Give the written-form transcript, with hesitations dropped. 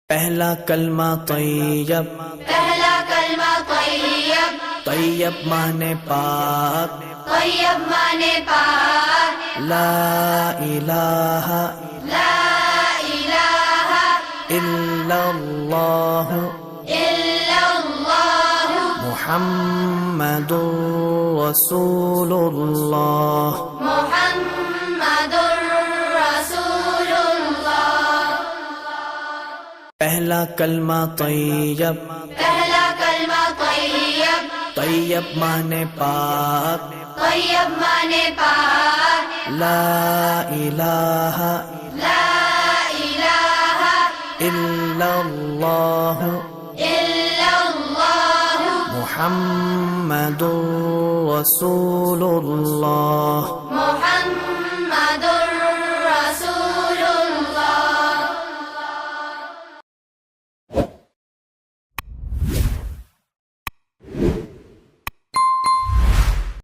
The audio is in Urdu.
پہلا کلمہ طیب، پہلا کلمہ طیب، طیب مانے پاک، طیب مانے پاک، لا الہ لا الہ الا اللہ الا اللہ محمد رسول اللہ۔ محمد رسول اللہ۔ پہلا کلمہ طیب، پہلا کلمہ طیب، طیب مانے پاک، طیب مانے پاک، لا الہ لا الہ الا اللہ الا اللہ محمد رسول اللہ۔ محمد